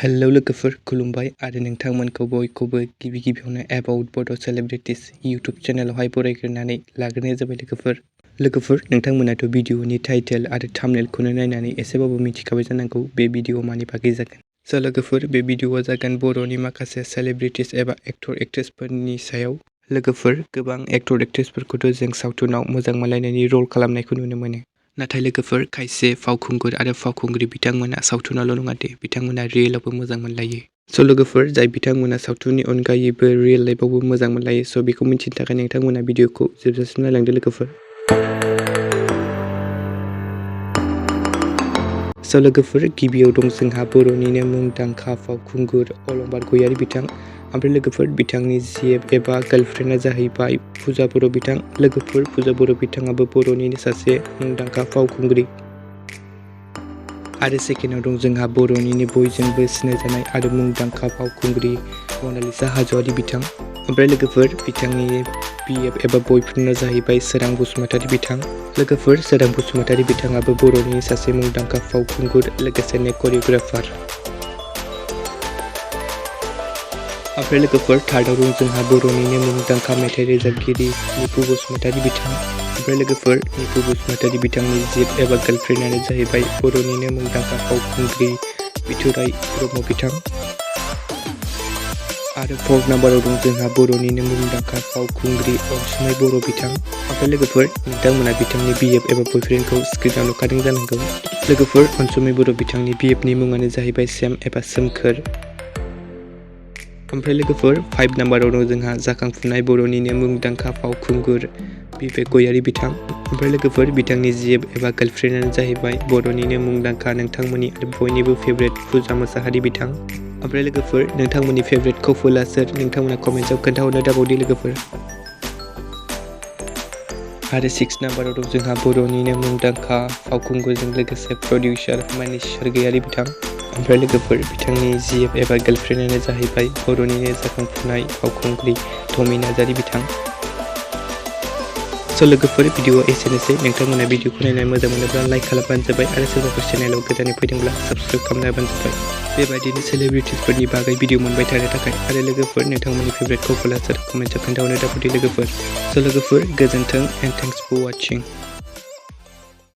Hello लोगोफोर खुलुमबाय आरो नोंथांमोनखौ बयखौबो गिबियावनो एबाउट बड' सेलिब्रिटिस इउट्युब चेनेलावहाय बरायग्रोनानै लाग्रोनाय जाबाय लोगोफोर नोंथांमोनाथ' भिडिअनि टाइटेल आरो थाम्बनेलखौनो नायनानै एसेबाबो मिथिखाबाय जानांगौ बे भिडिअ मानि बागै जागोन। स' लोगोफोर बे भिडिअआ जागोन बर'नि माखासे सेलिब्रिटिस एबा एक्टर एक्ट्रेसफोरनि सायाव। लोगोफोर गोबां एक्टर एक्ट्रेसफोरखौथ' जों सावथुनाव मोजां मोनलायनायनि रल खालामनायखौ नुनो मोनो। नाथाय लोगोफोर खायसे फावखुंगुर आरो फावखुंग्रि बिथांमोना सावथुनावल' नङा दे बिथांमोना रियेलावबो मोजां मोनलायो। स' लोगोफोर जाय बिथांमोना सावथुननि अनगायैबो रियेल लाइफआवबो मोजां मोनलायो स' बेखौ मिथिनो थाखाय नोंथांमोना भिडिअखौ जोबजासिम नायलांदो लोगोफोर। स' लोगोफोर गिबियाव दं जोंहा बर'निनो मुंदांखा फावखुंगुर अलंबार गयारि बिथां। ओमफ्राय लोगोफोर बिथांनि जिएफ एबा गार्लफ्रेन्डआ जाहैबाय फुजा बर' बिथां। लोगोफोर फुजा बर' बिथाङाबो बर'निनो सासे मुंदांखा फावखुंग्रि। आरो सेकेन्डआव दं जोंहा बर'निनो बयजोंबो सिनायजानाय आरो मुंदांखा फावखुंग्रि मनालिसा हाज'वारि बिथां। ओमफ्राय लोगोफोर बिथांनि बिएफ एबा बयफ्रेन्डआ जाहैबाय सोरां बसुमतारी बिथां। लोगोफोर सोरां बसुमतारी बिथाङाबो बर'नि सासे मुंदांखा फावखुंगुर लोगोसेनो करिय'ग्राफार। ओमफ्राय लोगोफोर थार्डआव दं जोंहा बर'निनो मुंदांखा मेथाइ रोजाबगिरि निपु बसुमतारी बिथां। ओमफ्राय लोगोफोर निपु बसुमतारी बिथांनि जिएफ एबा गार्लफ्रेन्डआनो जाहैबाय बर'निनो मुंदांखा फावखुंग्रि बिथ'राय ब्रह्म बिथां। आरो फर्थ नाम्बाराव दं जोंहा बर'निनो मुंदांखा फावखुंग्रि अनसुमै बर' बिथां। ओमफ्राय लोगोफोर नोंथांमोना बिथांनि बिएफ एबा बयफ्रेन्डखौ स्क्रिनाव नुखादों जानांगौ। लोगोफोर अनसुमै बर' बिथांनि बिएफनि मुङानो जाहैबाय सेम एबा सोमखोर। ओमफ्राय लोगोफोर 5 नाम्बाराव दं जोंहा जाखांफुनाय बर'निनो मुंदांखा फावखुंगुर बिबेक गयारि बिथां। ओमफ्राय लोगोफोर बिथांनि जिएफ एबा गार्लफ्रेन्डआनो जाहैबाय बर'निनो मुंदांखा नोंथांमोननि आरो बयनिबो फेभरेट फुजा मोसाहारि बिथां। ओमफ्राय लोगोफोर नोंथांमोननि फेभरेट कापलआ सोर नोंथांमोना कमेन्टआव खोन्थाहरनो दाबावदि लोगोफोर। आरो 6 नाम्बाराव दं जोंहा बर'निनो मुंदांखा फावखुंगुरजों लोगोसे प्रडिउसार मनीष सरगयारि बिथां। ओमफ्राय लोगोफोर बिथांनि जिएफ एबा गार्लफ्रेन्डआनो जाहैबाय बर'निनो जाखांफुनाय फावखुंग्रि टमि नार्जारि बिथां। स' लोगोफोर भिडिअआ एसेनोसै। नोंथांमोना भिडिअखौ नायनानै मोजां मोनोब्ला लाइक खालामबानो जाबाय आरो सोरबाफोर चेनेलाव गोदानै फैदोंब्ला साबस्क्राइब खालामना होबानो जाबाय। बेबायदिनो सेलिब्रिटिसफोरनि बागै भिडिअ मोनबाय थानो थाखाय। आरो लोगोफोर नोंथांमोननि फेभरेट कापलआ सोर कमेन्टआव खोन्थाहरनो दाबावदि लोगोफोर। स' लोगोफोर गोजोन्थों एन्ड थेंक्स फर वाचिं।